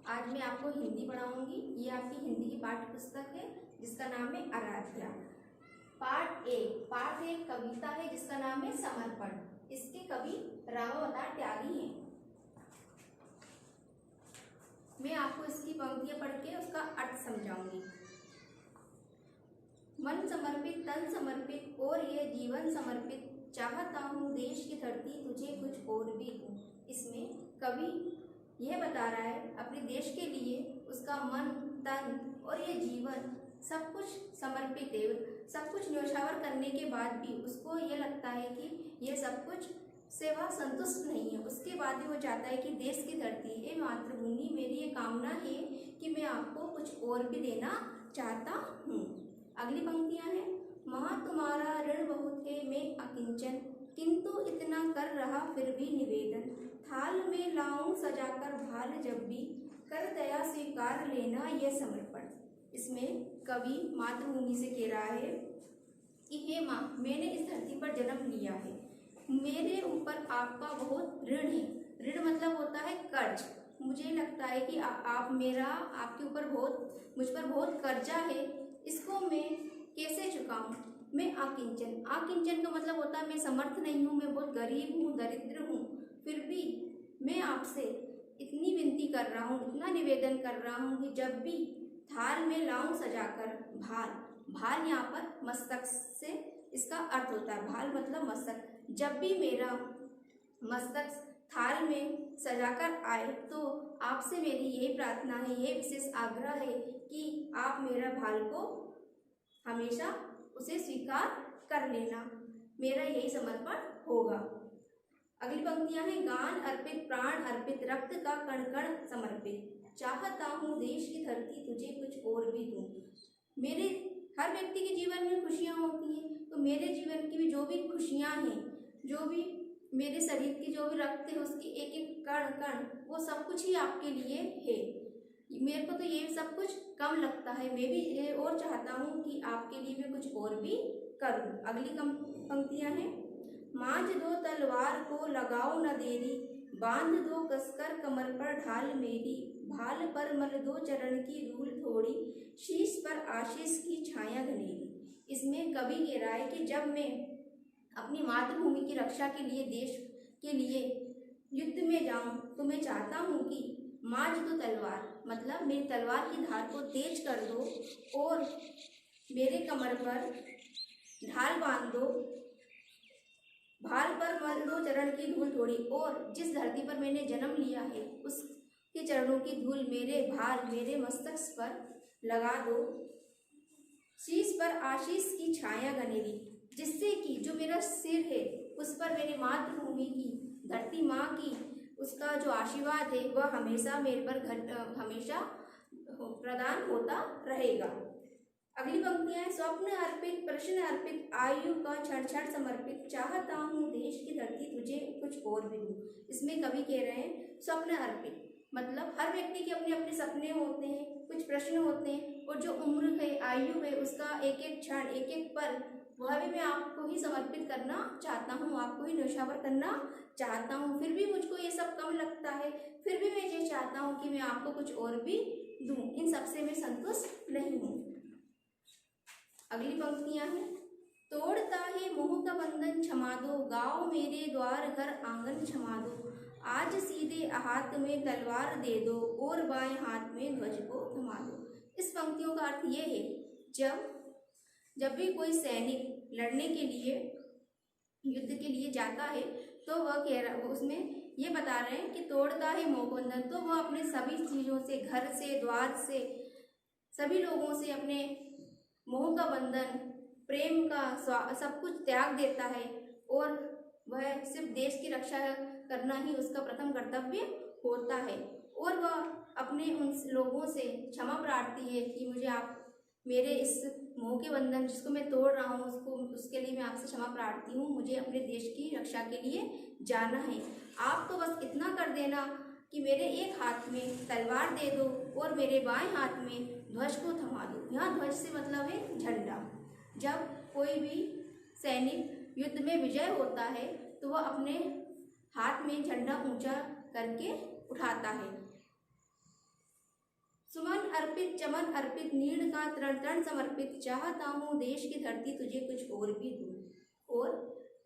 आज मैं आपको हिंदी पढ़ाऊंगी। ये आपकी हिंदी की पाठ्य पुस्तक है जिसका नाम है आराध्या। पाठ एक कविता है जिसका नाम है समर्पण। इसके कवि रामावतार त्यागी हैं। मैं आपको इसकी पंक्तियां पढ़ के उसका अर्थ समझाऊंगी। मन समर्पित, तन समर्पित और ये जीवन समर्पित, चाहता हूँ देश की धरती तुझे कुछ और भी दूँ। इसमें कवि यह बता रहा है अपने देश के लिए उसका मन, तन और ये जीवन सब कुछ समर्पित है। सब कुछ न्यौछावर करने के बाद भी उसको ये लगता है कि ये सब कुछ से वह संतुष्ट नहीं है। उसके बाद भी वो चाहता है कि देश की धरती, ये मातृभूमि, मेरी ये कामना है कि मैं आपको कुछ और भी देना चाहता हूँ। अगली पंक्तियाँ हैं। माँ तुम्हारा ऋण बहुत है मैं अकिंचन, किंतु इतना कर रहा फिर भी निवेदन, थाल में लाऊं सजाकर भाल जब भी, कर दया स्वीकार लेना यह समर्पण। इसमें कवि मातृभूमि से कह रहा है कि हे माँ, मैंने इस धरती पर जन्म लिया है, मेरे ऊपर आपका बहुत ऋण है। ऋण मतलब होता है कर्ज। मुझे लगता है कि आपके ऊपर मुझ पर बहुत कर्जा है, इसको मैं कैसे चुकाऊं। मैं अकिंचन, अकिंचन का मतलब होता है मैं समर्थ नहीं हूँ, मैं बहुत गरीब हूँ, दरिद्र हूँ, फिर भी मैं आपसे इतनी विनती कर रहा हूँ, इतना निवेदन कर रहा हूँ कि जब भी थाल में लाऊं सजाकर भाल, भाल यहाँ पर मस्तक से इसका अर्थ होता है। भाल मतलब मस्तक। जब भी मेरा मस्तक थाल में सजाकर आए तो आपसे मेरी यही प्रार्थना है, यह विशेष आग्रह है कि आप मेरा भाल को हमेशा उसे स्वीकार कर लेना। मेरा यही समर्पण होगा। अगली पंक्तियां हैं। गान अर्पित, प्राण अर्पित, रक्त का कण कण समर्पित, चाहता हूँ देश की धरती तुझे कुछ और भी दूँ। मेरे हर व्यक्ति के जीवन में खुशियाँ होती हैं, तो मेरे जीवन की भी जो भी खुशियाँ हैं, जो भी मेरे शरीर की जो भी रक्त है उसकी एक एक कण कण, वो सब कुछ ही आपके लिए है। मेरे को तो ये सब कुछ कम लगता है, मैं भी ये और चाहता हूँ कि आपके लिए मैं कुछ और भी करूँ। अगली पंक्तियाँ हैं। मांझ दो तलवार को लगाओ न देरी, बांध दो कसकर कमर पर ढाल मेरी, भाल पर मल दो चरण की धूल थोड़ी, शीश पर आशीष की छाया घनेरी। इसमें कवि कह रहा है कि जब मैं अपनी मातृभूमि की रक्षा के लिए, देश के लिए युद्ध में जाऊं तो मैं चाहता हूं कि मांझ दो तलवार, मतलब मेरी तलवार की धार को तेज कर दो और मेरे कमर पर ढाल बांध दो, भाल पर मल दो चरण की धूल थोड़ी, और जिस धरती पर मैंने जन्म लिया है उसके चरणों की धूल मेरे भाल, मेरे मस्तक पर लगा दो, शीश पर आशीष की छाया घनेरी, जिससे कि जो मेरा सिर है उस पर मेरी मातृभूमि की, धरती माँ की, उसका जो आशीर्वाद है वह हमेशा मेरे पर हमेशा प्रदान होता रहेगा। अगली पंक्तियां। स्वप्न अर्पित, प्रश्न अर्पित, आयु का क्षण क्षण समर्पित, चाहता हूँ देश की धरती तुझे कुछ और भी दूँ। इसमें कवि कह रहे हैं स्वप्न अर्पित मतलब हर व्यक्ति के अपने अपने सपने होते हैं, कुछ प्रश्न होते हैं, और जो उम्र है, आयु है, उसका एक एक क्षण, एक एक पल, वह भी मैं आपको ही समर्पित करना चाहता हूँ, आपको ही न्यौछावर करना चाहता हूँ। फिर भी मुझको ये सब कम लगता है, फिर भी मैं ये चाहता हूँ कि मैं आपको कुछ और भी दूँ, इन सबसे मैं संतुष्ट नहीं हूँ। अगली पंक्तियां हैं। तोड़ता है मोह का बंधन क्षमा दो, गाँव मेरे द्वार घर आंगन क्षमा दो, आज सीधे हाथ में तलवार दे दो और बाएं हाथ में ध्वज को थमा दो। इस पंक्तियों का अर्थ ये है, जब भी कोई सैनिक लड़ने के लिए, युद्ध के लिए जाता है तो वह उसमें ये बता रहे हैं कि तोड़ता है मोह का बंधन, तो वह अपने सभी चीज़ों से, घर से, द्वार से, सभी लोगों से अपने मोह का बंधन, प्रेम का सब कुछ त्याग देता है, और वह सिर्फ देश की रक्षा करना ही उसका प्रथम कर्तव्य होता है, और वह अपने उन लोगों से क्षमा प्रार्थी है कि मुझे आप मेरे इस मोह के बंधन जिसको मैं तोड़ रहा हूँ उसके लिए मैं आपसे क्षमा प्रार्थी हूँ, मुझे अपने देश की रक्षा के लिए जाना है। आप तो बस इतना कर देना कि मेरे एक हाथ में तलवार दे दो और मेरे बाएं हाथ में ध्वज को थमा दो। यहाँ ध्वज से मतलब है झंडा। जब कोई भी सैनिक युद्ध में विजय होता है तो वह अपने हाथ में झंडा ऊंचा करके उठाता है। सुमन अर्पित चमन अर्पित नीड़ का तरण तरण समर्पित, चाहता हूँ देश की धरती तुझे कुछ और भी दूँ। और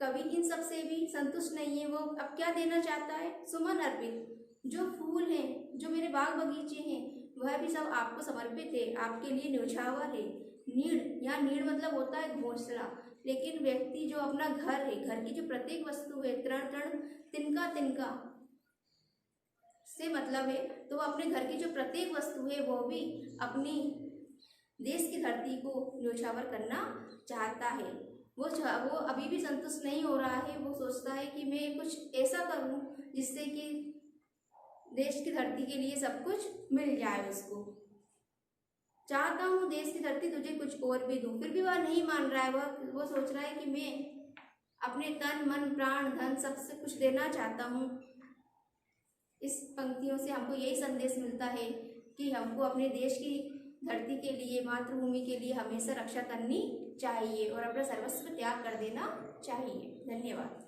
कवि इन सब से भी संतुष्ट नहीं है, वो अब क्या देना चाहता है? सुमन अर्पित, जो फूल हैं, जो मेरे बाग बगीचे हैं, वह भी सब आपको समर्पित है, आपके लिए न्यौछावर है। नीड़, यहाँ नीड़ मतलब होता है घोंसला, लेकिन व्यक्ति जो अपना घर है, घर की जो प्रत्येक वस्तु है, तृण तृण तिनका तिनका से मतलब है, तो वो अपने घर की जो प्रत्येक वस्तु है वो भी अपनी देश की धरती को न्यौछावर करना चाहता है। वो अभी भी संतुष्ट नहीं हो रहा है, वो सोचता है कि मैं कुछ ऐसा करूं जिससे कि देश की धरती के लिए सब कुछ मिल जाए उसको। चाहता हूँ देश की धरती तुझे कुछ और भी दूँ, फिर भी वह नहीं मान रहा है। वो सोच रहा है कि मैं अपने तन मन प्राण धन सबसे कुछ देना चाहता हूँ। इस पंक्तियों से हमको यही संदेश मिलता है कि हमको अपने देश की धरती के लिए, मातृभूमि के लिए हमेशा रक्षा करनी चाहिए और अपना सर्वस्व त्याग कर देना चाहिए। धन्यवाद।